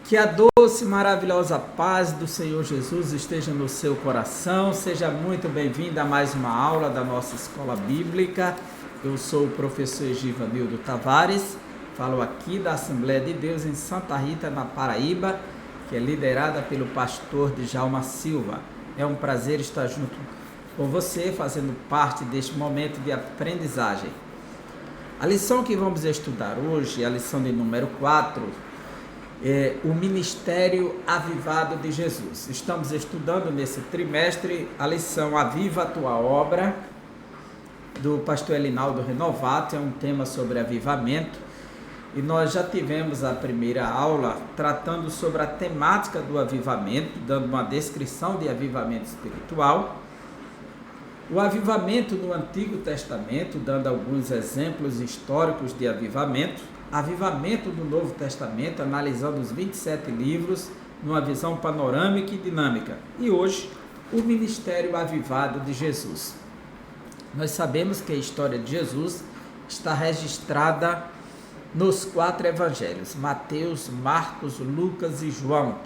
Que a doce e maravilhosa paz do Senhor Jesus esteja no seu coração. Seja muito bem-vindo a mais uma aula da nossa escola bíblica. Eu sou o professor Egivanildo Tavares, falo aqui da Assembleia de Deus em Santa Rita, na Paraíba, que é liderada pelo pastor Djalma Silva. É um prazer estar junto com você, fazendo parte deste momento de aprendizagem. A lição que vamos estudar hoje é a lição de número 4, o Ministério Avivado de Jesus. Estamos estudando nesse trimestre a lição Aviva a Tua Obra, do pastor Elinaldo Renovato. É um tema sobre avivamento, e nós já tivemos a primeira aula tratando sobre a temática do avivamento, dando uma descrição de avivamento espiritual. O avivamento no Antigo Testamento, dando alguns exemplos históricos de avivamento do Novo Testamento, analisando os 27 livros numa visão panorâmica e dinâmica. E hoje, o Ministério Avivado de Jesus. Nós sabemos que a história de Jesus está registrada nos 4 evangelhos, Mateus, Marcos, Lucas e João.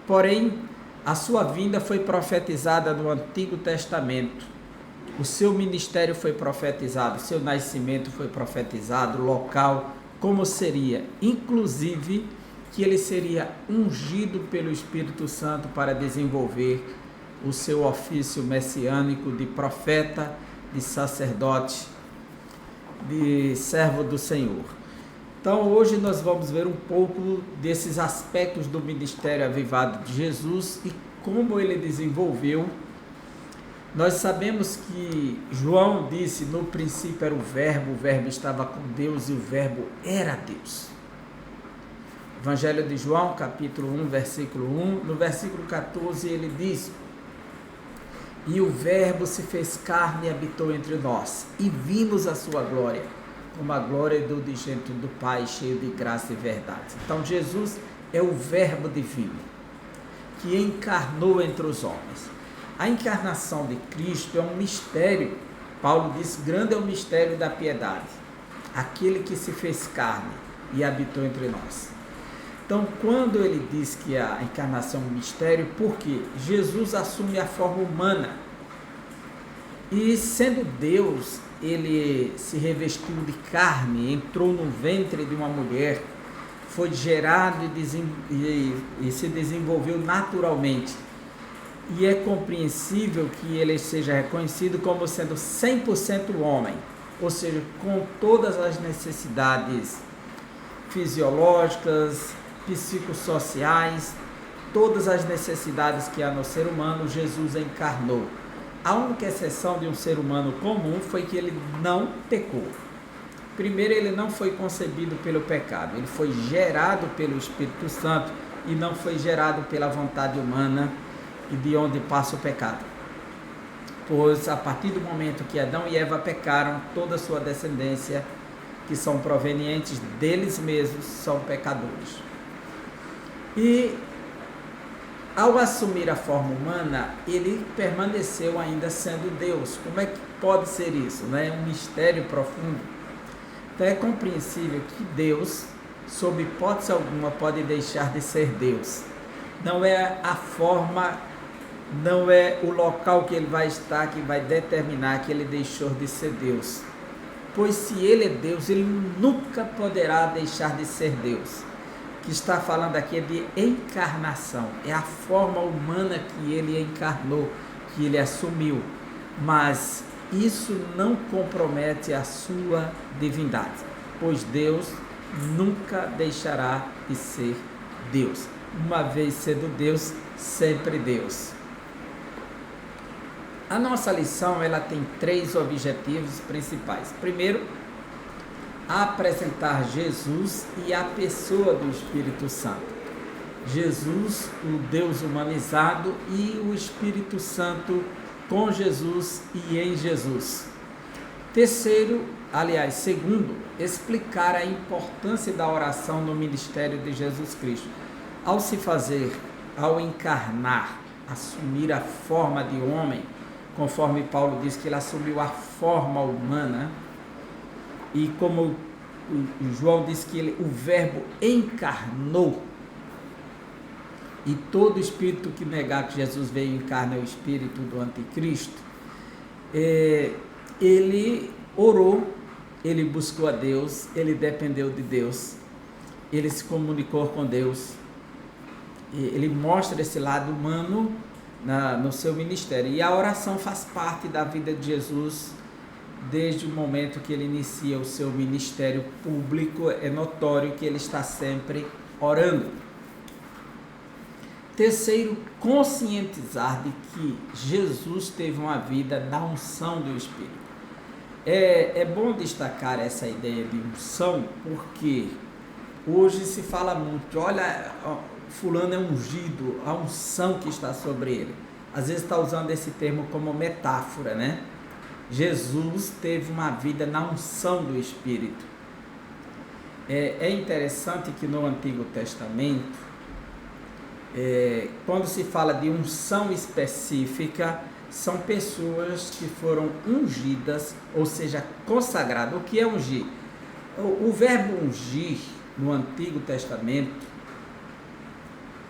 Porém, a sua vinda foi profetizada no Antigo Testamento. O seu ministério foi profetizado, seu nascimento foi profetizado, local, como seria, inclusive que ele seria ungido pelo Espírito Santo para desenvolver o seu ofício messiânico de profeta, de sacerdote, de servo do Senhor. Então hoje nós vamos ver um pouco desses aspectos do ministério avivado de Jesus e como ele desenvolveu. Nós sabemos que João disse: no princípio era o verbo estava com Deus e o verbo era Deus. Evangelho de João, capítulo 1, versículo 1, no versículo 14 ele diz: e o verbo se fez carne e habitou entre nós, e vimos a sua glória, como a glória do unigênito do Pai, cheio de graça e verdade. Então Jesus é o verbo divino, que encarnou entre os homens. A encarnação de Cristo é um mistério. Paulo diz: grande é o mistério da piedade, aquele que se fez carne e habitou entre nós. Então, quando ele diz que a encarnação é um mistério, porque Jesus assume a forma humana, e sendo Deus, ele se revestiu de carne, entrou no ventre de uma mulher, foi gerado e se desenvolveu naturalmente. E é compreensível que ele seja reconhecido como sendo 100% homem, ou seja, com todas as necessidades fisiológicas, psicossociais, todas as necessidades que há no ser humano, Jesus encarnou. A única exceção de um ser humano comum foi que ele não pecou. Primeiro, ele não foi concebido pelo pecado, ele foi gerado pelo Espírito Santo e não foi gerado pela vontade humana, e de onde passa o pecado. Pois a partir do momento que Adão e Eva pecaram, toda a sua descendência, que são provenientes deles mesmos, são pecadores. E ao assumir a forma humana, ele permaneceu ainda sendo Deus. Como é que pode ser isso? É um mistério profundo. Então é compreensível que Deus, sob hipótese alguma, pode deixar de ser Deus. Não é a forma, não é o local que ele vai estar que vai determinar que ele deixou de ser Deus. Pois se ele é Deus, ele nunca poderá deixar de ser Deus. O que está falando aqui é de encarnação, é a forma humana que ele encarnou, que ele assumiu. Mas isso não compromete a sua divindade, pois Deus nunca deixará de ser Deus. Uma vez sendo Deus, sempre Deus. A nossa lição ela tem 3 objetivos principais. Primeiro, apresentar Jesus e a pessoa do Espírito Santo. Jesus, o Deus humanizado, e o Espírito Santo com Jesus e em Jesus. Segundo, explicar a importância da oração no ministério de Jesus Cristo. Ao encarnar, assumir a forma de homem, conforme Paulo diz que ele assumiu a forma humana, e como João diz que o verbo encarnou, e todo espírito que negar que Jesus veio em carne é o espírito do anticristo, ele orou, ele buscou a Deus, ele dependeu de Deus, ele se comunicou com Deus, ele mostra esse lado humano no seu ministério. E a oração faz parte da vida de Jesus desde o momento que ele inicia o seu ministério público. É notório que ele está sempre orando. Terceiro, conscientizar de que Jesus teve uma vida na unção do Espírito. É bom destacar essa ideia de unção, porque hoje se fala muito, olha, fulano é ungido, a unção que está sobre ele. Às vezes está usando esse termo como metáfora, né? Jesus teve uma vida na unção do Espírito. É interessante que no Antigo Testamento, quando se fala de unção específica, são pessoas que foram ungidas, ou seja, consagradas. O que é ungir? O verbo ungir no Antigo Testamento,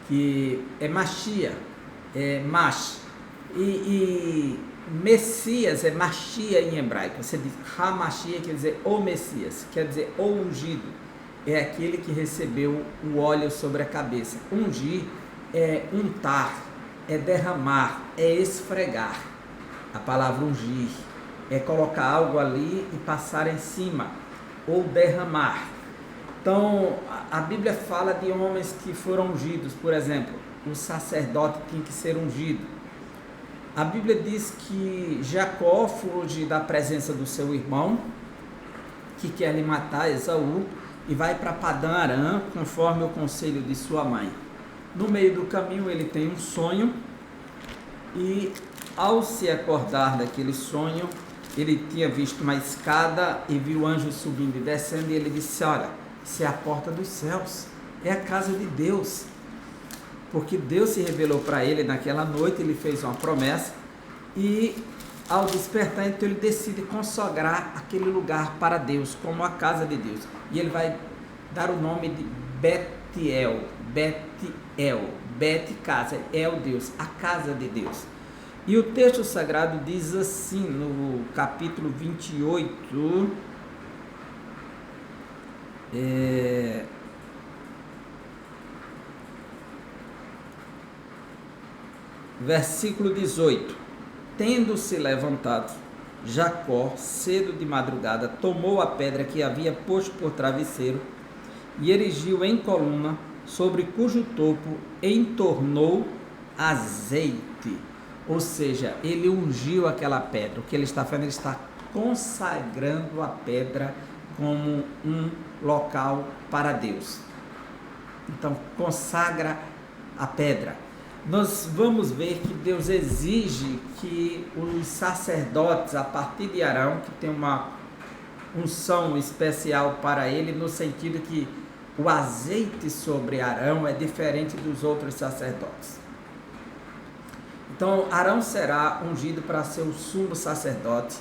que é Machia, é Mash, e Messias é Machia em hebraico. Você diz Ha-Machia, quer dizer o Messias, quer dizer o ungido, é aquele que recebeu o óleo sobre a cabeça. Ungir é untar, é derramar, é esfregar. A palavra ungir é colocar algo ali e passar em cima, ou derramar. Então, a Bíblia fala de homens que foram ungidos. Por exemplo, o sacerdote tinha que ser ungido. A Bíblia diz que Jacó foge da presença do seu irmão, que quer lhe matar, Esaú, e vai para Padã Arã, conforme o conselho de sua mãe. No meio do caminho ele tem um sonho, e ao se acordar daquele sonho, ele tinha visto uma escada e viu anjos subindo e descendo, e ele disse: olha, isso é a porta dos céus, é a casa de Deus, porque Deus se revelou para ele naquela noite, ele fez uma promessa, e ao despertar, então ele decide consagrar aquele lugar para Deus, como a casa de Deus, e ele vai dar o nome de Betiel, Bet casa, El Deus, a casa de Deus. E o texto sagrado diz assim, no capítulo 28, versículo 18: tendo-se levantado Jacó cedo de madrugada, tomou a pedra que havia posto por travesseiro e erigiu em coluna, sobre cujo topo entornou azeite. Ou seja, ele ungiu aquela pedra. O que ele está fazendo? Ele está consagrando a pedra como um local para Deus. Então, consagra a pedra. Nós vamos ver que Deus exige que os sacerdotes, a partir de Arão, que tem uma unção especial para ele, no sentido que o azeite sobre Arão é diferente dos outros sacerdotes. Então, Arão será ungido para ser o sumo sacerdote,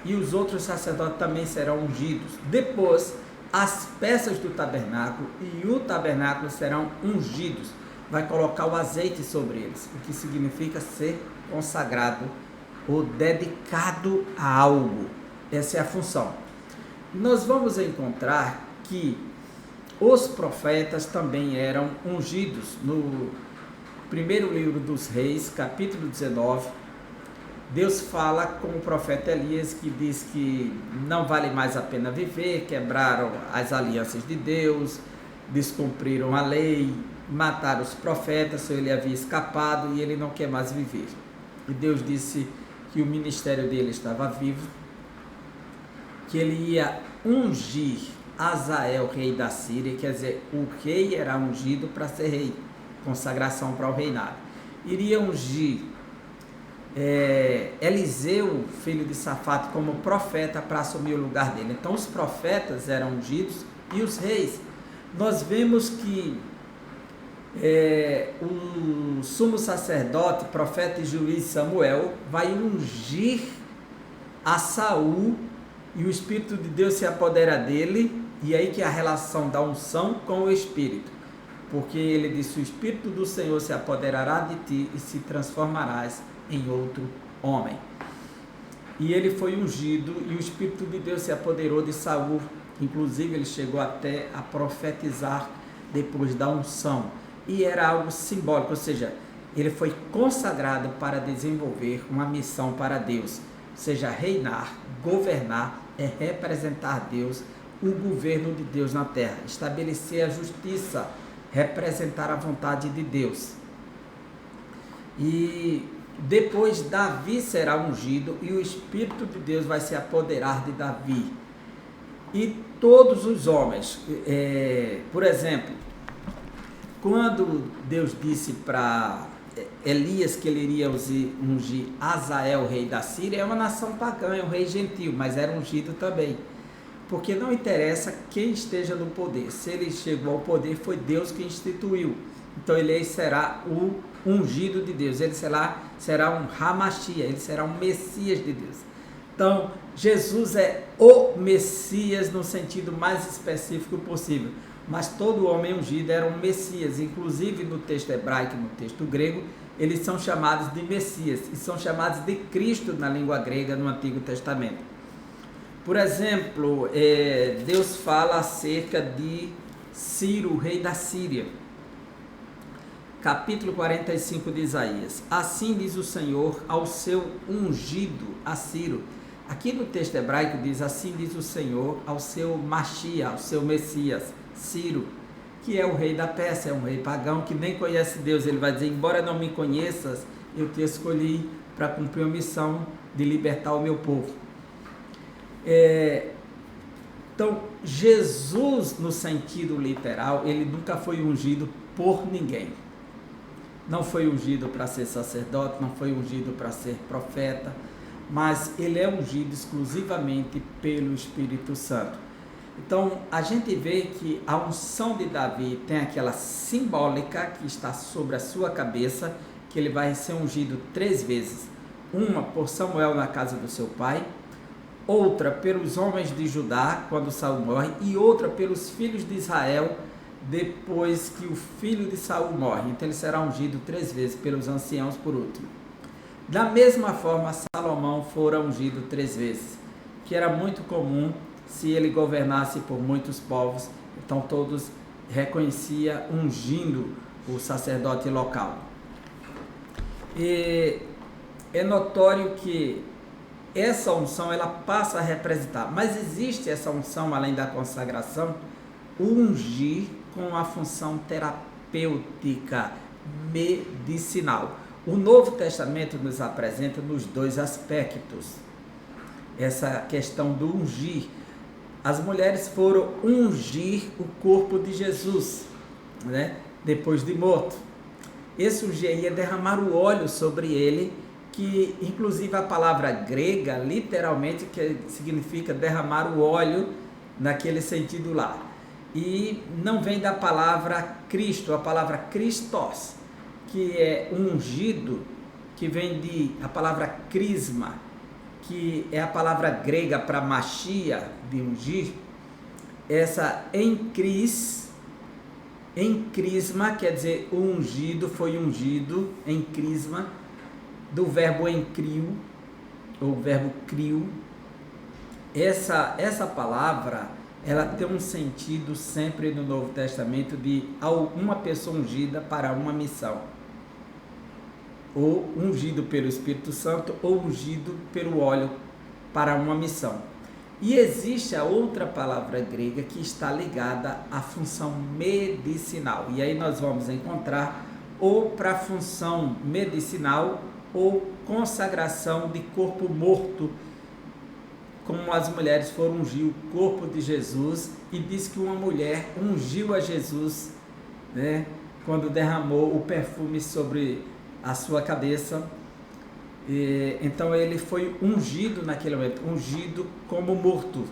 e os outros sacerdotes também serão ungidos. Depois, as peças do tabernáculo e o tabernáculo serão ungidos. Vai colocar o azeite sobre eles, o que significa ser consagrado ou dedicado a algo. Essa é a função. Nós vamos encontrar que os profetas também eram ungidos. No primeiro livro dos Reis, capítulo 19, Deus fala com o profeta Elias, que diz que não vale mais a pena viver, quebraram as alianças de Deus, descumpriram a lei, mataram os profetas, ele havia escapado e ele não quer mais viver. E Deus disse que o ministério dele estava vivo, que ele ia ungir Azael, rei da Síria, quer dizer, o rei era ungido para ser rei, consagração para o reinado. Iria ungir Eliseu, filho de Safate, como profeta para assumir o lugar dele. Então os profetas eram ungidos e os reis. Nós vemos que o sumo sacerdote, profeta e juiz Samuel vai ungir a Saul, e o Espírito de Deus se apodera dele, e aí que é a relação da unção com o Espírito, porque ele disse: o Espírito do Senhor se apoderará de ti e se transformarás em outro homem. E ele foi ungido e o Espírito de Deus se apoderou de Saul. Inclusive ele chegou até a profetizar depois da unção. E era algo simbólico, ou seja, ele foi consagrado para desenvolver uma missão para Deus. Ou seja, reinar, governar é representar Deus, o governo de Deus na terra. Estabelecer a justiça, representar a vontade de Deus. E depois Davi será ungido e o Espírito de Deus vai se apoderar de Davi. E todos os homens, por exemplo, quando Deus disse para Elias que ele iria ungir Azael, rei da Síria, é uma nação pagã, é um rei gentil, mas era ungido também. Porque não interessa quem esteja no poder, se ele chegou ao poder, foi Deus que instituiu. Então ele será o ungido de Deus, ele será um Hamashia, ele será um Messias de Deus. Então Jesus é o Messias no sentido mais específico possível, mas todo homem ungido era um Messias. Inclusive no texto hebraico e no texto grego, eles são chamados de Messias, e são chamados de Cristo na língua grega no Antigo Testamento. Por exemplo, Deus fala acerca de Ciro, rei da Síria. Capítulo 45 de Isaías. Assim diz o Senhor ao seu ungido, a Ciro. Aqui no texto hebraico diz: assim diz o Senhor ao seu Machia, ao seu Messias, Ciro, que é o rei da Pérsia, é um rei pagão que nem conhece Deus. Ele vai dizer: embora não me conheças, eu te escolhi para cumprir a missão de libertar o meu povo. Então, Jesus, no sentido literal, ele nunca foi ungido por ninguém. Não foi ungido para ser sacerdote, não foi ungido para ser profeta, mas ele é ungido exclusivamente pelo Espírito Santo. Então, a gente vê que a unção de Davi tem aquela simbólica que está sobre a sua cabeça, que ele vai ser ungido 3 vezes. Uma por Samuel na casa do seu pai, outra pelos homens de Judá, quando Saul morre, e outra pelos filhos de Israel, depois que o filho de Saul morre. Então ele será ungido 3 vezes, pelos anciãos por último. Da mesma forma, Salomão fora ungido 3 vezes, que era muito comum se ele governasse por muitos povos. Então todos reconheciam ungindo o sacerdote local. E é notório que essa unção ela passa a representar, mas existe essa unção além da consagração, o ungir com a função terapêutica, medicinal. O Novo Testamento nos apresenta nos 2 aspectos essa questão do ungir. As mulheres foram ungir o corpo de Jesus, né, depois de morto. Esse ungir ia derramar o óleo sobre ele, que inclusive a palavra grega, literalmente, que significa derramar o óleo, naquele sentido lá. E não vem da palavra Cristo, a palavra Christos, que é ungido, que vem a palavra crisma, que é a palavra grega para machia, de ungir. Essa crisma, quer dizer, o ungido foi ungido, em crisma, do verbo encrio, ou verbo crio. Essa palavra, ela tem um sentido sempre no Novo Testamento de uma pessoa ungida para uma missão, ou ungido pelo Espírito Santo, ou ungido pelo óleo para uma missão. E existe a outra palavra grega que está ligada à função medicinal, e aí nós vamos encontrar ou para a função medicinal ou consagração de corpo morto, como as mulheres foram ungir o corpo de Jesus, e diz que uma mulher ungiu a Jesus, né, quando derramou o perfume sobre a sua cabeça. Então ele foi ungido naquele momento, ungido como morto,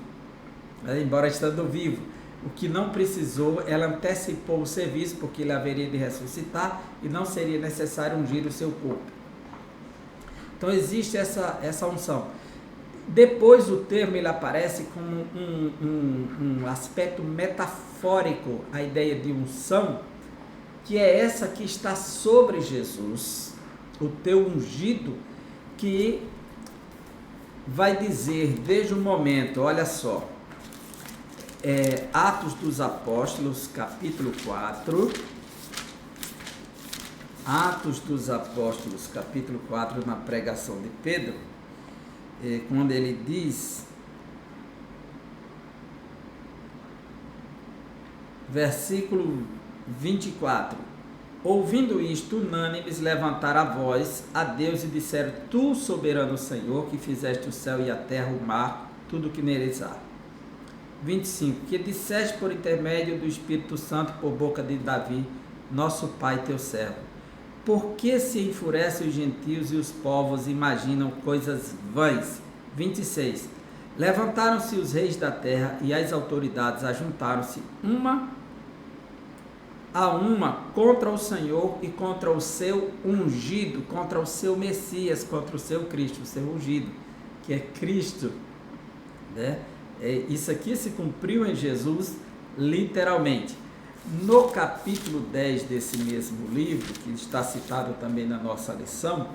né, embora estando vivo. O que não precisou, ela antecipou o serviço, porque ele haveria de ressuscitar e não seria necessário ungir o seu corpo. Então existe essa unção. Depois o termo ele aparece como um aspecto metafórico, a ideia de unção, que é essa que está sobre Jesus, o teu ungido, que vai dizer desde o momento, olha só, Atos dos Apóstolos, capítulo 4, Atos dos Apóstolos, capítulo 4, na pregação de Pedro, quando ele diz, versículo 24, ouvindo isto, unânimes levantaram a voz a Deus e disseram, tu, soberano Senhor, que fizeste o céu e a terra, o mar, tudo que neles há. 25, que disseste por intermédio do Espírito Santo, por boca de Davi, nosso pai, teu servo. Por que se enfurecem os gentios e os povos imaginam coisas vãs? 26. Levantaram-se os reis da terra e as autoridades ajuntaram-se uma a uma contra o Senhor e contra o seu ungido, contra o seu Messias, contra o seu Cristo, o seu ungido, que é Cristo, né? Isso aqui se cumpriu em Jesus literalmente. No capítulo 10 desse mesmo livro, que está citado também na nossa lição,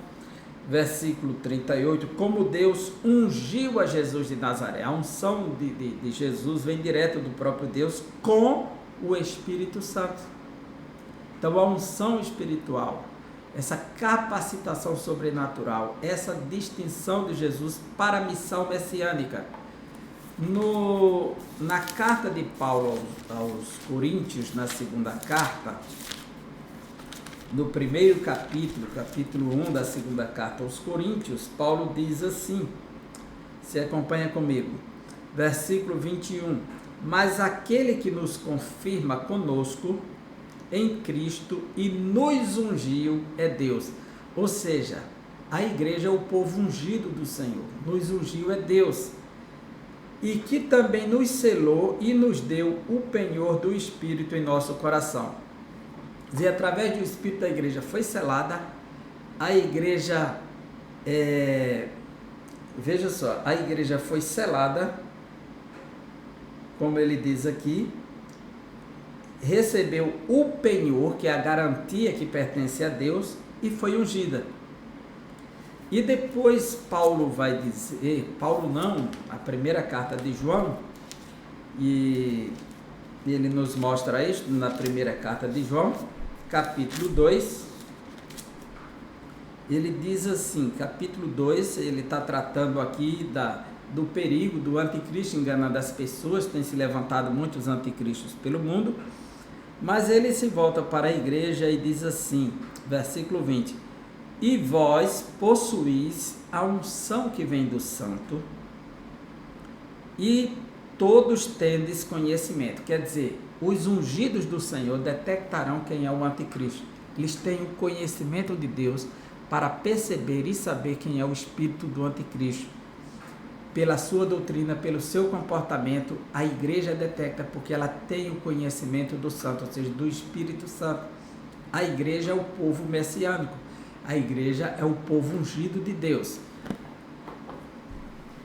versículo 38, como Deus ungiu a Jesus de Nazaré. A unção de Jesus vem direto do próprio Deus com o Espírito Santo. Então a unção espiritual, essa capacitação sobrenatural, essa distinção de Jesus para a missão messiânica. Na carta de Paulo aos Coríntios, na segunda carta, no primeiro capítulo, capítulo 1 da segunda carta aos Coríntios, Paulo diz assim, se acompanha comigo, versículo 21, mas aquele que nos confirma conosco em Cristo e nos ungiu é Deus. Ou seja, a igreja é o povo ungido do Senhor, nos ungiu é Deus. E que também nos selou e nos deu o penhor do Espírito em nosso coração. E através do Espírito da igreja foi selada, a igreja, veja só, a igreja foi selada, como ele diz aqui, recebeu o penhor, que é a garantia que pertence a Deus, e foi ungida. E depois Paulo vai dizer, Paulo não, a primeira carta de João, e ele nos mostra isso na primeira carta de João, capítulo 2, ele diz assim, capítulo 2, ele está tratando aqui do perigo do anticristo enganando as pessoas, tem se levantado muitos anticristos pelo mundo, mas ele se volta para a igreja e diz assim, versículo 20, e vós possuís a unção que vem do santo, e todos tendes conhecimento. Quer dizer, os ungidos do Senhor detectarão quem é o anticristo. Eles têm o conhecimento de Deus para perceber e saber quem é o espírito do anticristo. Pela sua doutrina, pelo seu comportamento, a igreja detecta porque ela tem o conhecimento do santo, ou seja, do Espírito Santo. A igreja é o povo messiânico. A igreja é o povo ungido de Deus.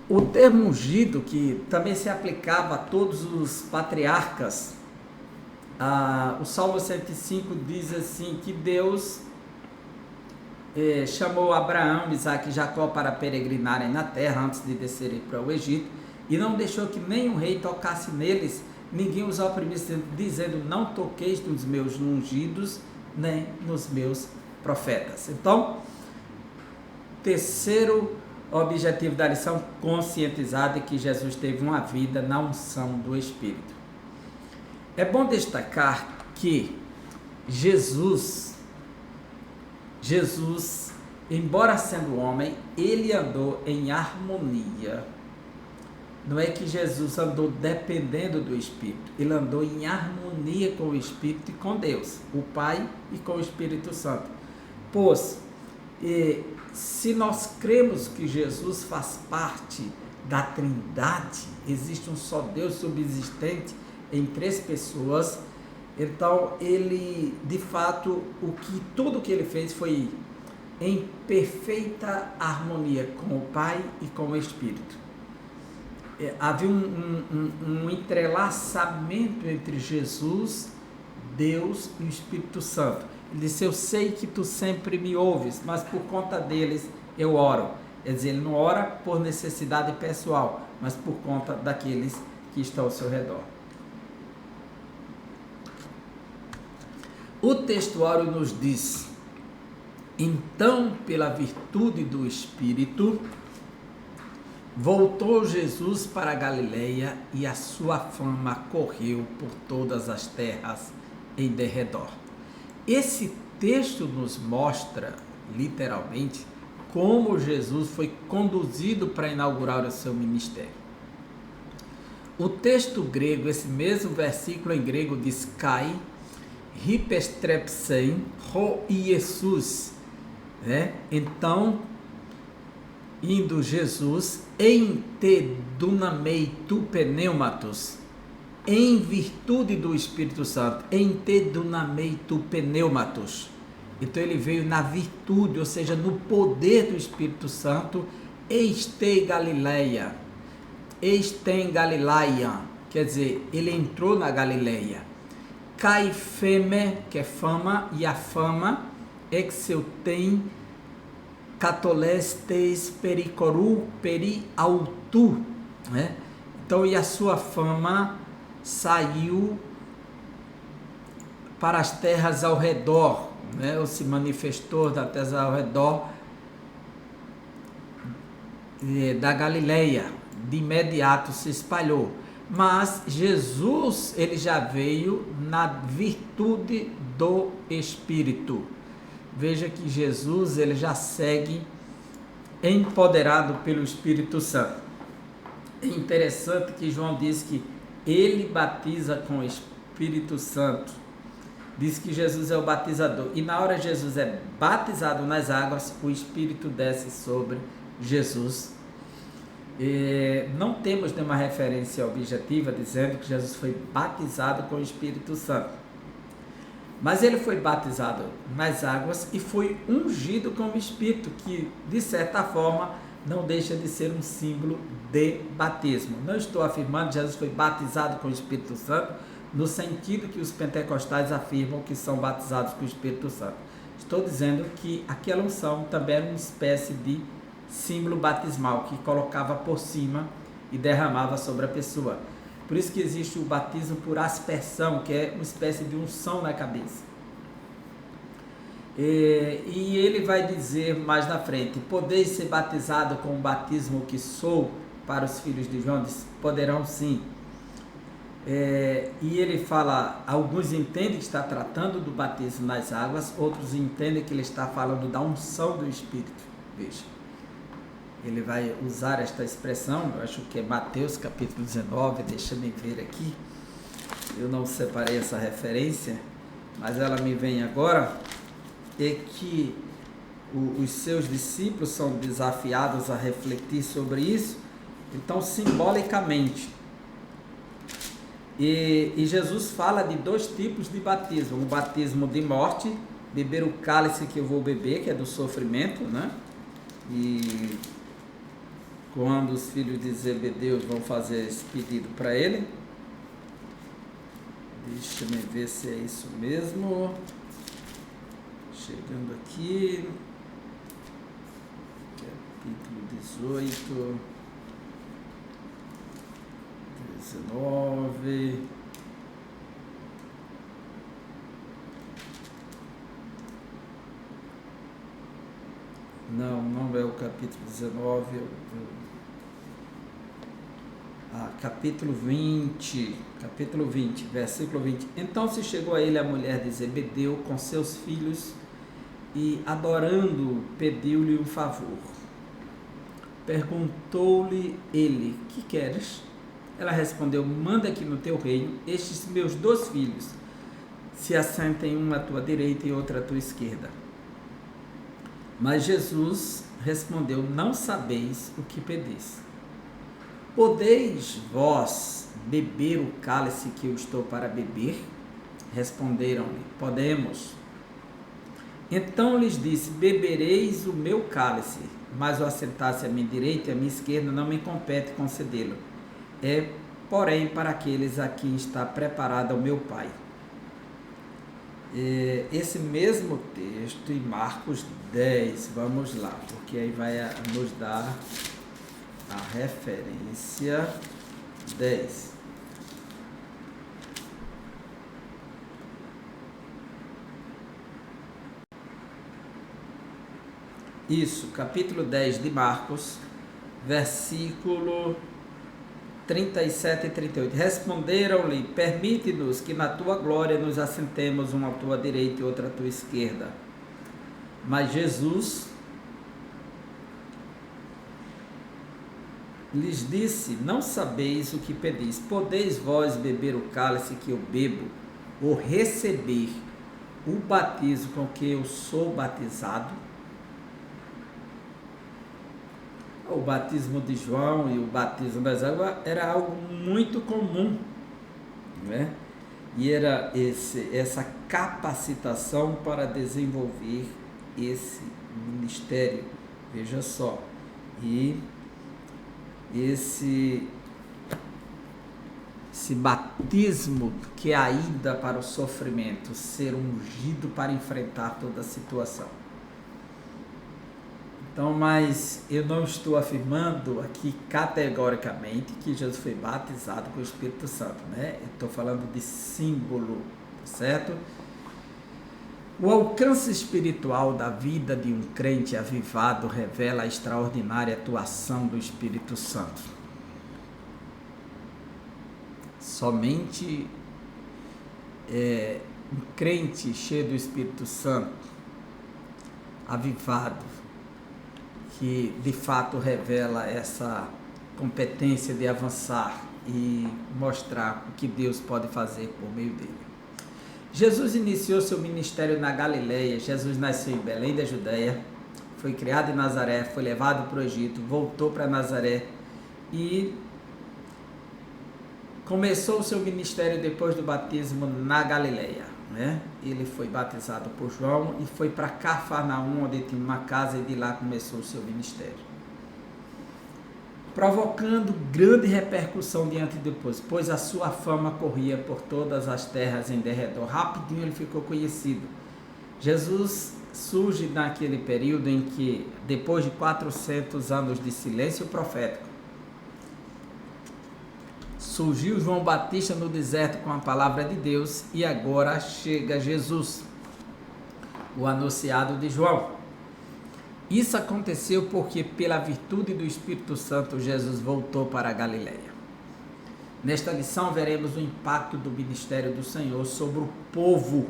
O termo ungido, que também se aplicava a todos os patriarcas, o Salmo 105 diz assim, que Deus chamou Abraão, Isaque e Jacó para peregrinarem na terra antes de descerem para o Egito, e não deixou que nenhum rei tocasse neles, ninguém os oprimisse, dizendo, não toqueis nos meus ungidos, nem nos meus profetas. Então, terceiro objetivo da lição, conscientizar de que Jesus teve uma vida na unção do Espírito. É bom destacar que Jesus, embora sendo homem, ele andou em harmonia. Não é que Jesus andou dependendo do Espírito, ele andou em harmonia com o Espírito e com Deus, o Pai e com o Espírito Santo. Pois, se nós cremos que Jesus faz parte da Trindade, existe um só Deus subsistente em três pessoas, então ele, de fato, tudo que ele fez foi em perfeita harmonia com o Pai e com o Espírito. Havia um entrelaçamento entre Jesus, Deus e o Espírito Santo. Ele disse: eu sei que tu sempre me ouves, mas por conta deles eu oro. Quer dizer, ele não ora por necessidade pessoal, mas por conta daqueles que estão ao seu redor. O textuário nos diz: então, pela virtude do Espírito, voltou Jesus para a Galileia e a sua fama correu por todas as terras em derredor. Esse texto nos mostra, literalmente, como Jesus foi conduzido para inaugurar o seu ministério. O texto grego, esse mesmo versículo em grego diz: kai, hipestrepsein, ho Iesus, né? Então, indo Jesus, em te dunamei tu pneumatos, em virtude do Espírito Santo, em te dunamei tu pneumatos. Então ele veio na virtude, ou seja, no poder do Espírito Santo, eis-te Galileia, eis-tem Galileia, quer dizer, ele entrou na Galileia. Kai feme, que é fama, e a fama, exeutem catolestes pericoru periautu, né? Então, e a sua fama saiu para as terras ao redor, né? Ou se manifestou das terras ao redor da Galileia, de imediato se espalhou. Mas Jesus, ele já veio na virtude do Espírito. Veja que Jesus, ele já segue empoderado pelo Espírito Santo. É interessante que João diz que ele batiza com o Espírito Santo. Diz que Jesus é o batizador. E na hora Jesus é batizado nas águas, o Espírito desce sobre Jesus. Não temos nenhuma referência objetiva dizendo que Jesus foi batizado com o Espírito Santo. Mas ele foi batizado nas águas e foi ungido com o Espírito, que de certa forma não deixa de ser um símbolo de batismo. Não estou afirmando que Jesus foi batizado com o Espírito Santo no sentido que os pentecostais afirmam que são batizados com o Espírito Santo. Estou dizendo que aquela unção também era uma espécie de símbolo batismal que colocava por cima e derramava sobre a pessoa. Por isso que existe o batismo por aspersão, que é uma espécie de unção na cabeça. E ele vai dizer mais na frente: podeis ser batizado com o batismo que sou para os filhos de João? Poderão sim. E ele fala, alguns entendem que está tratando do batismo nas águas, outros entendem que ele está falando da unção do Espírito. Veja, ele vai usar esta expressão, eu acho que é Mateus capítulo 19, deixa-me ver aqui, eu não separei essa referência, mas ela me vem agora, é que os seus discípulos são desafiados a refletir sobre isso, então simbolicamente, e Jesus fala de dois tipos de batismo: o batismo de morte, beber o cálice que eu vou beber, que é do sofrimento, né? E quando os filhos de Zebedeu vão fazer esse pedido para ele, deixa eu ver se é isso mesmo, chegando aqui, capítulo 18, 19, não é o capítulo 19, capítulo 20, versículo 20. Então se chegou a ele a mulher de Zebedeu com seus filhos e, adorando, pediu-lhe um favor. Perguntou-lhe ele: que queres? Ela respondeu: manda que no teu reino estes meus 2 filhos se assentem, um à tua direita e outro à tua esquerda. Mas Jesus respondeu: não sabeis o que pedis. Podeis vós beber o cálice que eu estou para beber? Responderam-lhe: podemos. Então lhes disse: bebereis o meu cálice, mas o assentar-se à minha direita e à minha esquerda não me compete concedê-lo. É, porém, para aqueles a quem está preparado o meu Pai. esse mesmo texto em Marcos 10, vamos lá, porque aí vai nos dar a referência 10. Isso, capítulo 10 de Marcos, versículo 37 e 38. Responderam-lhe: permite-nos que na tua glória nos assentemos, um à tua direita e outro à tua esquerda. Mas Jesus lhes disse: não sabeis o que pedis. Podeis vós beber o cálice que eu bebo, ou receber o batismo com que eu sou batizado? O batismo de João e o batismo das águas era algo muito comum, né? E era essa capacitação para desenvolver esse ministério, veja só. E esse batismo que é a ida para o sofrimento, ser ungido para enfrentar toda a situação. Então, mas eu não estou afirmando aqui categoricamente que Jesus foi batizado com o Espírito Santo, né? Eu estou falando de símbolo, certo? O alcance espiritual da vida de um crente avivado revela a extraordinária atuação do Espírito Santo. Somente um crente cheio do Espírito Santo, avivado, que de fato revela essa competência de avançar e mostrar o que Deus pode fazer por meio dele. Jesus iniciou seu ministério na Galileia. Jesus nasceu em Belém da Judéia, foi criado em Nazaré, foi levado para o Egito, voltou para Nazaré e começou o seu ministério depois do batismo na Galileia, né? Ele foi batizado por João e foi para Cafarnaum, onde tinha uma casa, e de lá começou o seu ministério, provocando grande repercussão diante do povo, pois a sua fama corria por todas as terras em derredor. Rapidinho ele ficou conhecido. Jesus surge naquele período em que, depois de 400 anos de silêncio profético, surgiu João Batista no deserto com a palavra de Deus, e agora chega Jesus, o anunciado de João. Isso aconteceu porque, pela virtude do Espírito Santo, Jesus voltou para a Galileia. Nesta lição veremos o impacto do ministério do Senhor sobre o povo,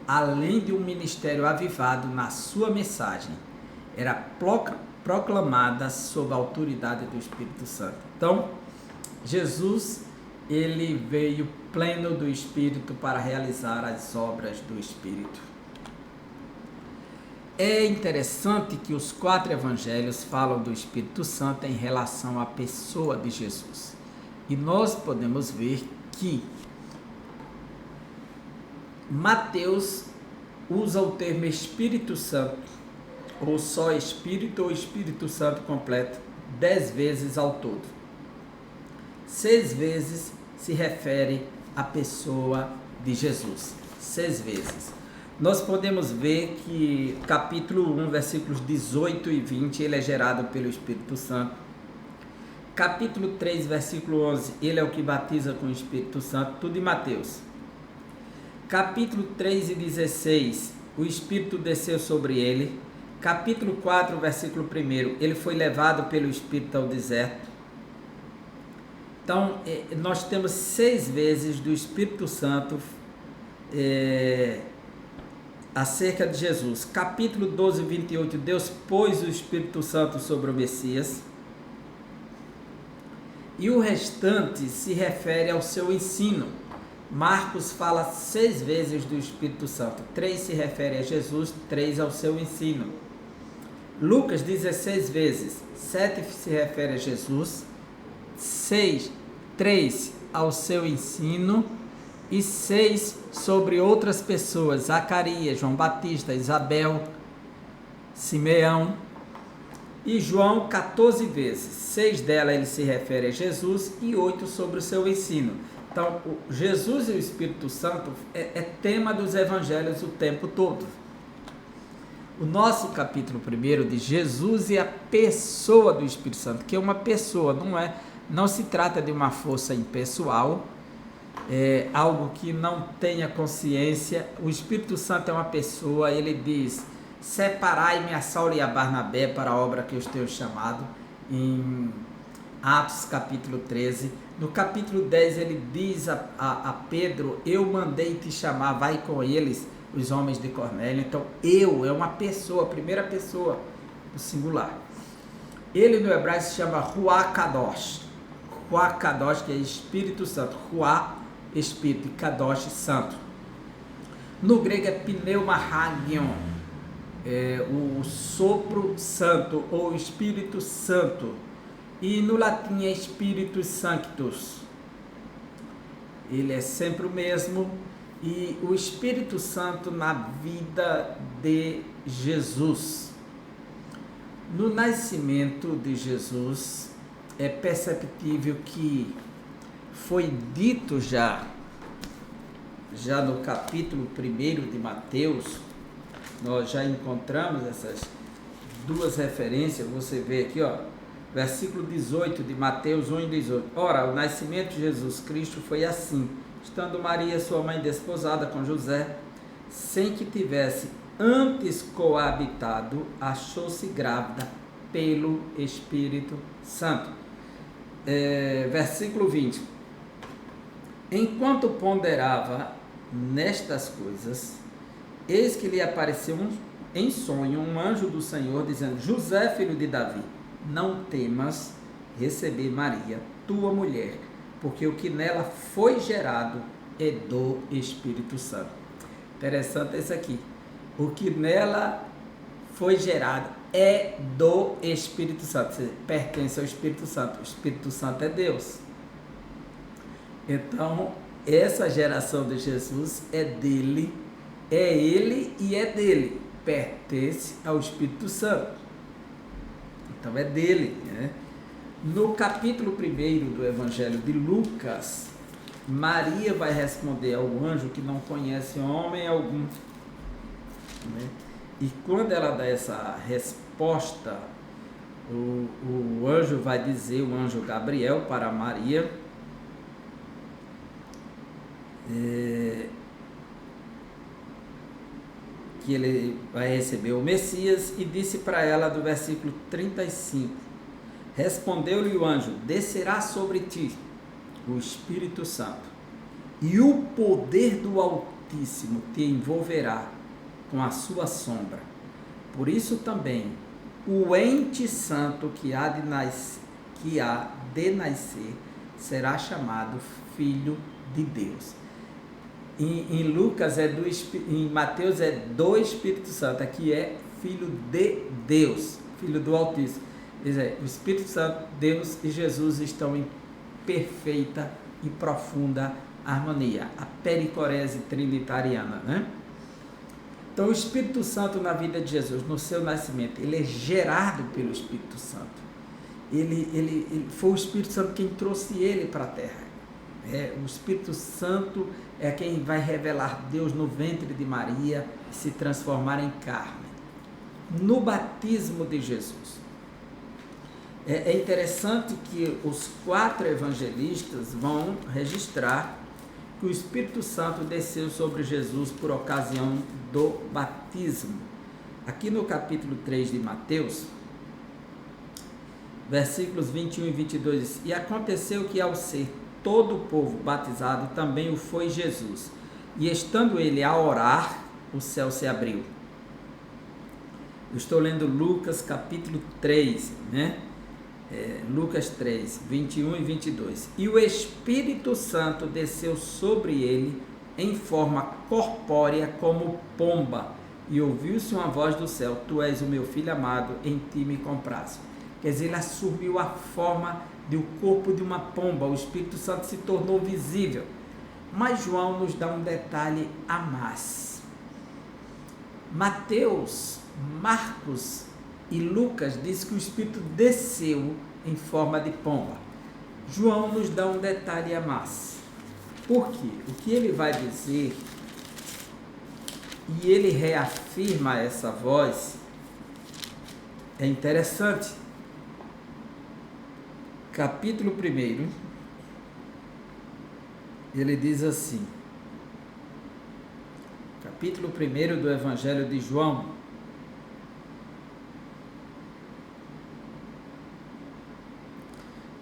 além de um ministério avivado na sua mensagem. Era proclamada sob a autoridade do Espírito Santo. Então, Jesus, ele veio pleno do Espírito para realizar as obras do Espírito. É interessante que os 4 evangelhos falam do Espírito Santo em relação à pessoa de Jesus. E nós podemos ver que Mateus usa o termo Espírito Santo, ou só Espírito, ou Espírito Santo completo, 10 vezes ao todo. 6 vezes se refere à pessoa de Jesus. 6 vezes. Nós podemos ver que capítulo 1, versículos 18 e 20, ele é gerado pelo Espírito Santo. Capítulo 3, versículo 11, ele é o que batiza com o Espírito Santo, tudo em Mateus. Capítulo 3 e 16, o Espírito desceu sobre ele. Capítulo 4, versículo 1, ele foi levado pelo Espírito ao deserto. Então, nós temos 6 vezes do Espírito Santo acerca de Jesus. Capítulo 12, 28, Deus pôs o Espírito Santo sobre o Messias. E o restante se refere ao seu ensino. Marcos fala 6 vezes do Espírito Santo. 3 se refere a Jesus, 3 ao seu ensino. Lucas, 16 vezes. 7 se refere a Jesus, 3 ao seu ensino e 6 sobre outras pessoas: Zacarias, João Batista, Isabel, Simeão. E João, 14 vezes, 6 delas ele se refere a Jesus e 8 sobre o seu ensino. Então, Jesus e o Espírito Santo é tema dos evangelhos o tempo todo. O nosso capítulo 1 de Jesus e a pessoa do Espírito Santo, que é uma pessoa, não se trata de uma força impessoal, é algo que não tenha consciência. O Espírito Santo é uma pessoa. Ele diz: separai-me a Saulo e a Barnabé para a obra que eu os tenho chamado, em Atos capítulo 13. No capítulo 10 ele diz a Pedro: eu mandei te chamar, vai com eles, os homens de Cornélio. Então, eu é uma pessoa, primeira pessoa, no singular. Ele no hebraico se chama Ruach Kadosh. Ruach Kadosh, que é Espírito Santo. Ruach, Espírito, e Kadosh, Santo. No grego é Pneuma Hagion, o sopro santo, ou Espírito Santo. E no latim é Spiritus Sanctus. Ele é sempre o mesmo. E o Espírito Santo na vida de Jesus. No nascimento de Jesus, é perceptível que foi dito já no capítulo 1 de Mateus. Nós já encontramos essas duas referências. Você vê aqui, versículo 18 de Mateus 1:18. Ora, o nascimento de Jesus Cristo foi assim: estando Maria, sua mãe, desposada com José, sem que tivesse antes coabitado, achou-se grávida pelo Espírito Santo. Versículo 20. Enquanto ponderava nestas coisas, eis que lhe apareceu em sonho um anjo do Senhor, dizendo: José, filho de Davi, não temas receber Maria, tua mulher, porque o que nela foi gerado é do Espírito Santo. Interessante isso aqui. O que nela foi gerado é do Espírito Santo. Você pertence ao Espírito Santo. O Espírito Santo é Deus. Então, essa geração de Jesus é dele, é ele e é dele. Pertence ao Espírito Santo. Então, é dele, né? No capítulo 1 do Evangelho de Lucas, Maria vai responder ao anjo que não conhece homem algum, né? E quando ela dá essa resposta, o anjo vai dizer, o anjo Gabriel, para Maria, que ele vai receber o Messias, e disse para ela, do versículo 35, respondeu-lhe o anjo: descerá sobre ti o Espírito Santo, e o poder do Altíssimo te envolverá com a sua sombra. Por isso também o ente santo que há de nascer será chamado Filho de Deus. Em Lucas em Mateus é do Espírito Santo, aqui é Filho de Deus, Filho do Altíssimo. Quer dizer, o Espírito Santo, Deus e Jesus estão em perfeita e profunda harmonia, a pericorese trinitariana, né? Então, o Espírito Santo na vida de Jesus, no seu nascimento, ele é gerado pelo Espírito Santo. Ele foi o Espírito Santo quem trouxe ele para a terra. O Espírito Santo é quem vai revelar Deus no ventre de Maria e se transformar em carne. No batismo de Jesus. É interessante que os 4 evangelistas vão registrar que o Espírito Santo desceu sobre Jesus por ocasião do batismo. Aqui no capítulo 3 de Mateus, versículos 21 e 22, diz: e aconteceu que ao ser todo o povo batizado, também o foi Jesus. E estando ele a orar, o céu se abriu. Eu estou lendo Lucas capítulo 3, né? Lucas 3, 21 e 22. E o Espírito Santo desceu sobre ele em forma corpórea como pomba, e ouviu-se uma voz do céu: tu és o meu filho amado, em ti me comprazo. Quer dizer, ele assumiu a forma do corpo de uma pomba, o Espírito Santo se tornou visível. Mas João nos dá um detalhe a mais. Mateus, Marcos e Lucas diz que o Espírito desceu em forma de pomba. João nos dá um detalhe a mais. Por quê? O que ele vai dizer, e ele reafirma essa voz, é interessante. Capítulo 1, ele diz assim, capítulo 1 do Evangelho de João,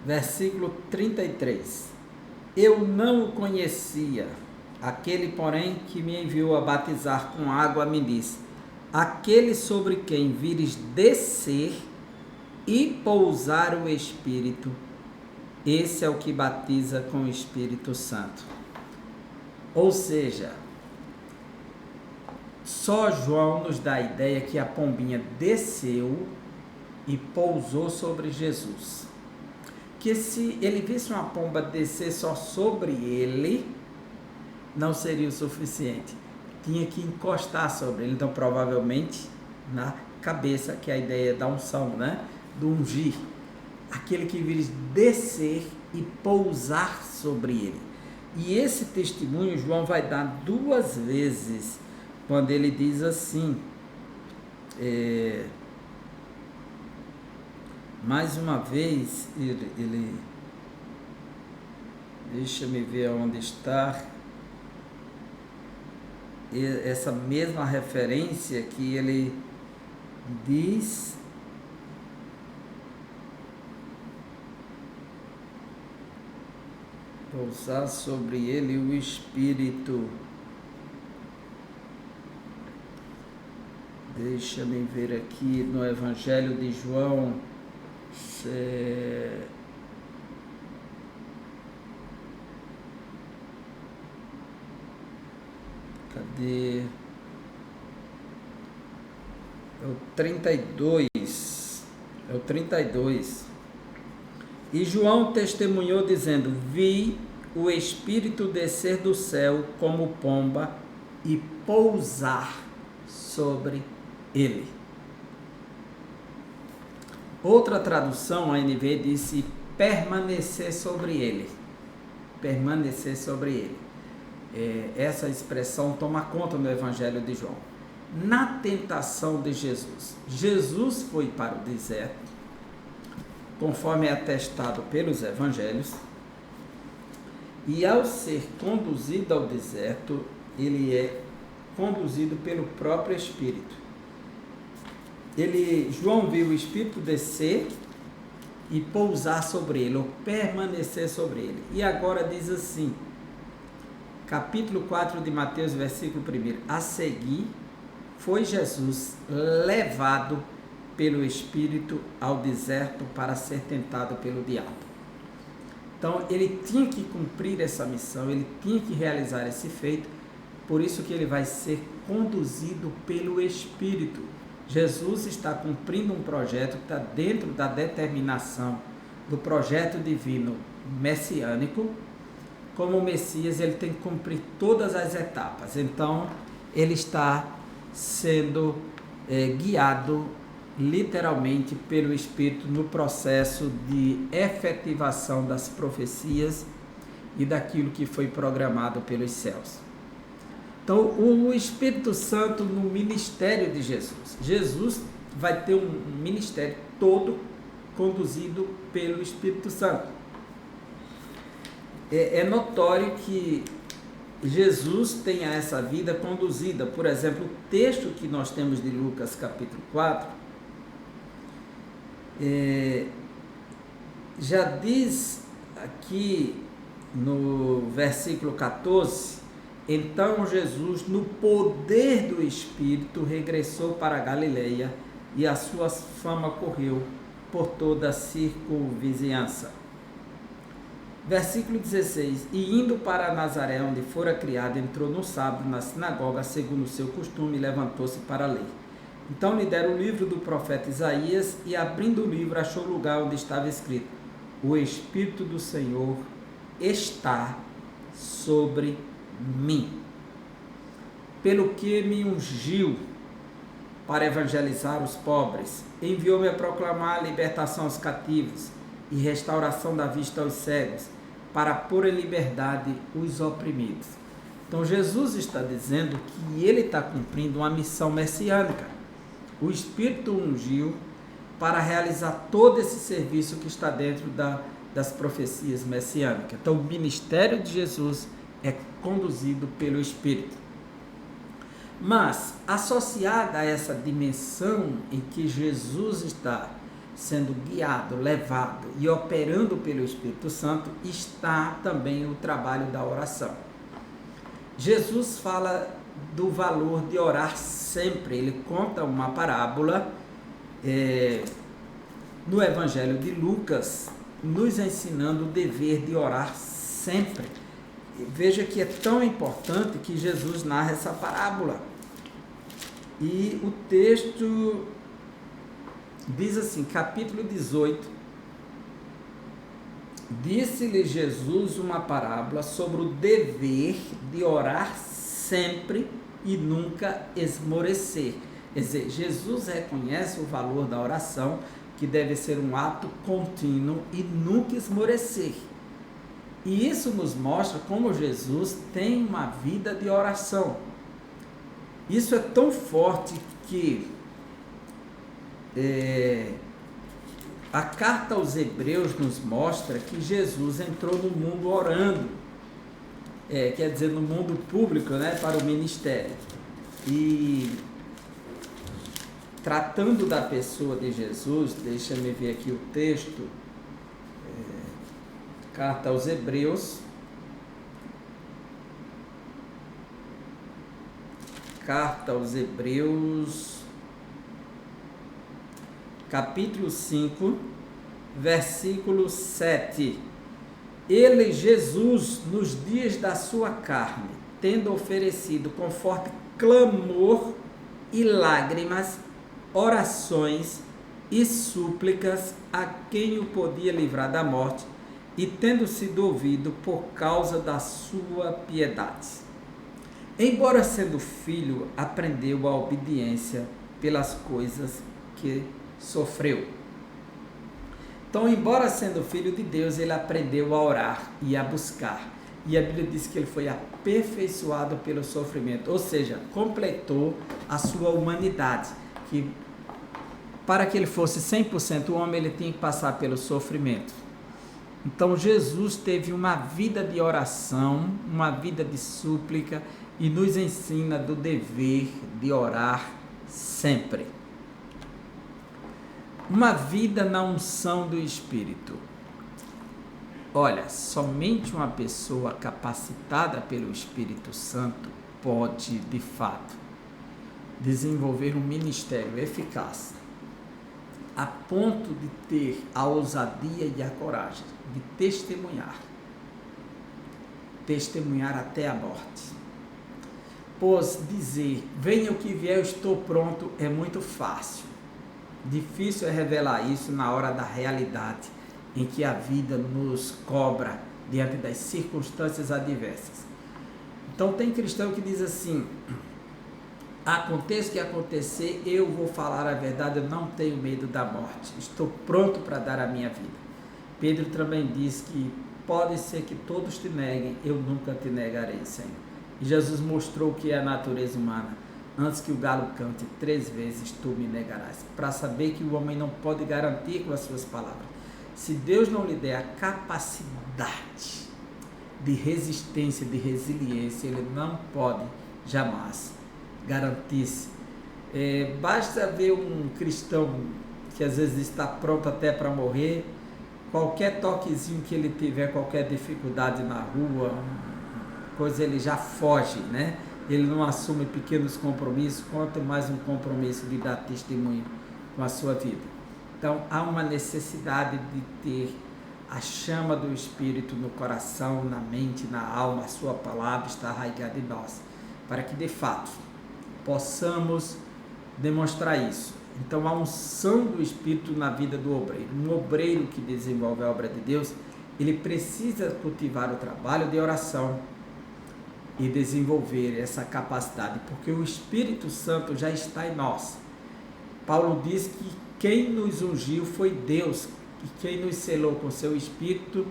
versículo 33. Eu não o conhecia, aquele, porém, que me enviou a batizar com água me disse, aquele sobre quem vires descer e pousar o Espírito, esse é o que batiza com o Espírito Santo. Ou seja, só João nos dá a ideia que a pombinha desceu e pousou sobre Jesus. Que se ele visse uma pomba descer só sobre ele, não seria o suficiente. Tinha que encostar sobre ele. Então, provavelmente, na cabeça, que é a ideia da unção, né? Do ungir. Aquele que vires descer e pousar sobre ele. E esse testemunho João vai dar 2 vezes, quando ele diz assim, mais uma vez, ele deixa-me ver onde está, essa mesma referência que ele diz, pousar sobre ele o Espírito. Deixa-me ver aqui no Evangelho de João. Cadê? É o 32. É o 32. E João testemunhou dizendo, vi o Espírito descer do céu como pomba e pousar sobre ele. Outra tradução, a NVI, disse permanecer sobre ele. Permanecer sobre ele. Essa expressão toma conta no Evangelho de João. Na tentação de Jesus, Jesus foi para o deserto, conforme é atestado pelos evangelhos, e ao ser conduzido ao deserto, ele é conduzido pelo próprio Espírito. João viu o Espírito descer e pousar sobre ele, ou permanecer sobre ele. E agora diz assim, capítulo 4 de Mateus, versículo 1, a seguir, foi Jesus levado pelo Espírito ao deserto para ser tentado pelo diabo. Então, ele tinha que cumprir essa missão, ele tinha que realizar esse feito, por isso que ele vai ser conduzido pelo Espírito. Jesus está cumprindo um projeto que está dentro da determinação do projeto divino messiânico. Como Messias, ele tem que cumprir todas as etapas. Então, ele está sendo guiado literalmente pelo Espírito no processo de efetivação das profecias e daquilo que foi programado pelos céus. Então, o Espírito Santo no ministério de Jesus. Jesus vai ter um ministério todo conduzido pelo Espírito Santo. É notório que Jesus tenha essa vida conduzida. Por exemplo, o texto que nós temos de Lucas capítulo 4, já diz aqui no versículo 14, então Jesus, no poder do Espírito, regressou para a Galileia e a sua fama correu por toda a circunvizinhança. Versículo 16, e indo para Nazaré, onde fora criado, entrou no sábado na sinagoga, segundo o seu costume, e levantou-se para ler. Então lhe deram o livro do profeta Isaías, e abrindo o livro, achou o lugar onde estava escrito, o Espírito do Senhor está sobre mim, pelo que me ungiu para evangelizar os pobres, enviou-me a proclamar a libertação aos cativos, e restauração da vista aos cegos, para pôr em liberdade os oprimidos. Então Jesus está dizendo que ele está cumprindo uma missão messiânica. O Espírito o ungiu para realizar todo esse serviço que está dentro das profecias messiânicas. Então o ministério de Jesus é conduzido pelo Espírito. Mas, associada a essa dimensão em que Jesus está sendo guiado, levado e operando pelo Espírito Santo, está também o trabalho da oração. Jesus fala do valor de orar sempre. Ele conta uma parábola no Evangelho de Lucas, nos ensinando o dever de orar sempre. Veja que é tão importante que Jesus narra essa parábola. E o texto diz assim, capítulo 18, disse-lhe Jesus uma parábola sobre o dever de orar sempre e nunca esmorecer. Quer dizer, Jesus reconhece o valor da oração, que deve ser um ato contínuo e nunca esmorecer. E isso nos mostra como Jesus tem uma vida de oração. Isso é tão forte que a carta aos Hebreus nos mostra que Jesus entrou no mundo orando, quer dizer, no mundo público, né, para o ministério. E tratando da pessoa de Jesus, deixa-me ver aqui o texto, carta aos Hebreus, capítulo 5, versículo 7. Ele, Jesus, nos dias da sua carne, tendo oferecido com forte clamor e lágrimas, orações e súplicas a quem o podia livrar da morte, e tendo sido ouvido por causa da sua piedade. Embora sendo filho, aprendeu a obediência pelas coisas que sofreu. Então, embora sendo filho de Deus, ele aprendeu a orar e a buscar. E a Bíblia diz que ele foi aperfeiçoado pelo sofrimento, ou seja, completou a sua humanidade, que para que ele fosse 100% homem, ele tinha que passar pelo sofrimento. Então, Jesus teve uma vida de oração, uma vida de súplica, e nos ensina do dever de orar sempre. Uma vida na unção do Espírito. Olha, somente uma pessoa capacitada pelo Espírito Santo pode, de fato, desenvolver um ministério eficaz, a ponto de ter a ousadia e a coragem de testemunhar até a morte. Pois dizer, venha o que vier, eu estou pronto, é muito fácil. Difícil é revelar isso na hora da realidade, em que a vida nos cobra diante das circunstâncias adversas. Então tem cristão que diz assim, aconteça o que acontecer, eu vou falar a verdade, eu não tenho medo da morte, estou pronto para dar a minha vida. Pedro também diz que pode ser que todos te neguem, eu nunca te negarei, Senhor. E Jesus mostrou o que é a natureza humana. Antes que o galo cante 3 vezes, tu me negarás. Para saber que o homem não pode garantir com as suas palavras. Se Deus não lhe der a capacidade de resistência, de resiliência, ele não pode jamais garantir-se. Basta ver um cristão que às vezes está pronto até para morrer, qualquer toquezinho que ele tiver, qualquer dificuldade na rua, coisa, ele já foge, né? Ele não assume pequenos compromissos, quanto mais um compromisso de dar testemunho com a sua vida. Então, há uma necessidade de ter a chama do Espírito no coração, na mente, na alma, a sua palavra está arraigada em nós, para que, de fato, possamos demonstrar isso. Então, a unção do Espírito na vida do obreiro. Um obreiro que desenvolve a obra de Deus, ele precisa cultivar o trabalho de oração e desenvolver essa capacidade, porque o Espírito Santo já está em nós. Paulo diz que quem nos ungiu foi Deus, e quem nos selou com seu Espírito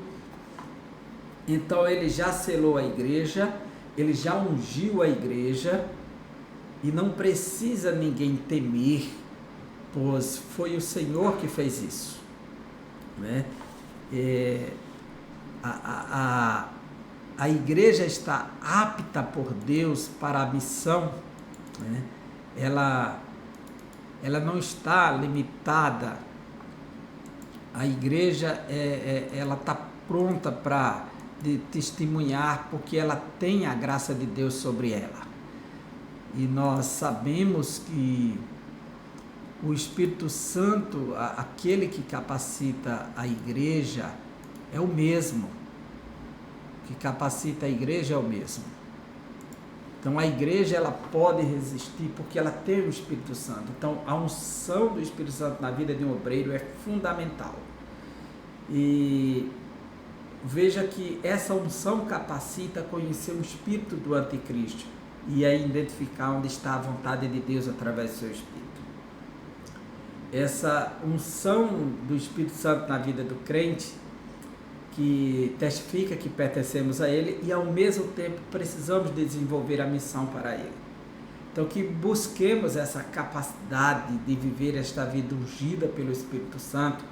Então ele já selou a igreja, ele já ungiu a igreja e não precisa ninguém temer, pois foi o Senhor que fez isso, né? A igreja está apta por Deus para a missão, né? Ela não está limitada. A igreja ela está pronta para testemunhar, porque ela tem a graça de Deus sobre ela. E nós sabemos que o Espírito Santo, aquele que capacita a igreja, é o mesmo. Que capacita a igreja é o mesmo. Então a igreja ela pode resistir porque ela tem o Espírito Santo. Então a unção do Espírito Santo na vida de um obreiro é fundamental. E veja que essa unção capacita a conhecer o espírito do anticristo e a identificar onde está a vontade de Deus através do seu Espírito. Essa unção do Espírito Santo na vida do crente, que testifica que pertencemos a Ele e ao mesmo tempo precisamos desenvolver a missão para Ele. Então que busquemos essa capacidade de viver esta vida ungida pelo Espírito Santo,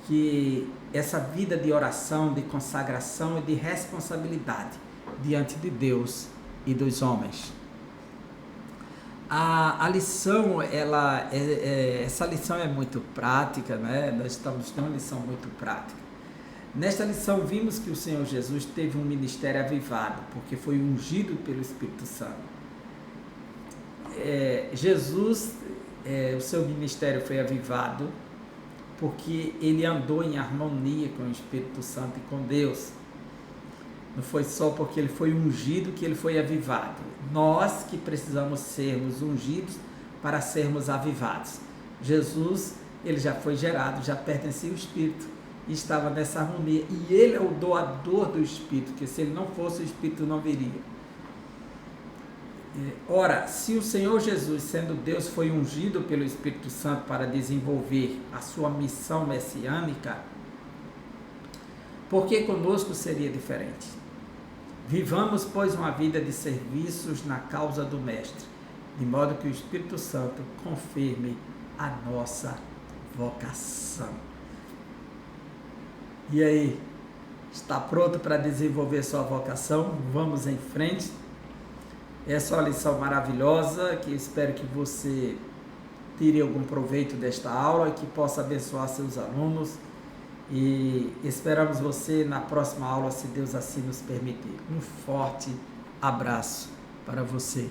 que essa vida de oração, de consagração e de responsabilidade diante de Deus e dos homens. A lição, essa lição é muito prática, né? Nós estamos dando uma lição muito prática. Nesta lição vimos que o Senhor Jesus teve um ministério avivado, porque foi ungido pelo Espírito Santo. Jesus, o seu ministério foi avivado, porque ele andou em harmonia com o Espírito Santo e com Deus. Não foi só porque ele foi ungido que ele foi avivado. Nós que precisamos sermos ungidos para sermos avivados. Jesus, ele já foi gerado, já pertencia ao Espírito e estava nessa harmonia. E ele é o doador do Espírito, porque se ele não fosse, o Espírito não viria. Ora, se o Senhor Jesus, sendo Deus, foi ungido pelo Espírito Santo para desenvolver a sua missão messiânica, por que conosco seria diferente? Vivamos, pois, uma vida de serviços na causa do Mestre, de modo que o Espírito Santo confirme a nossa vocação. E aí, está pronto para desenvolver sua vocação? Vamos em frente. Essa é uma lição maravilhosa, que espero que você tire algum proveito desta aula e que possa abençoar seus alunos. E esperamos você na próxima aula, se Deus assim nos permitir. Um forte abraço para você.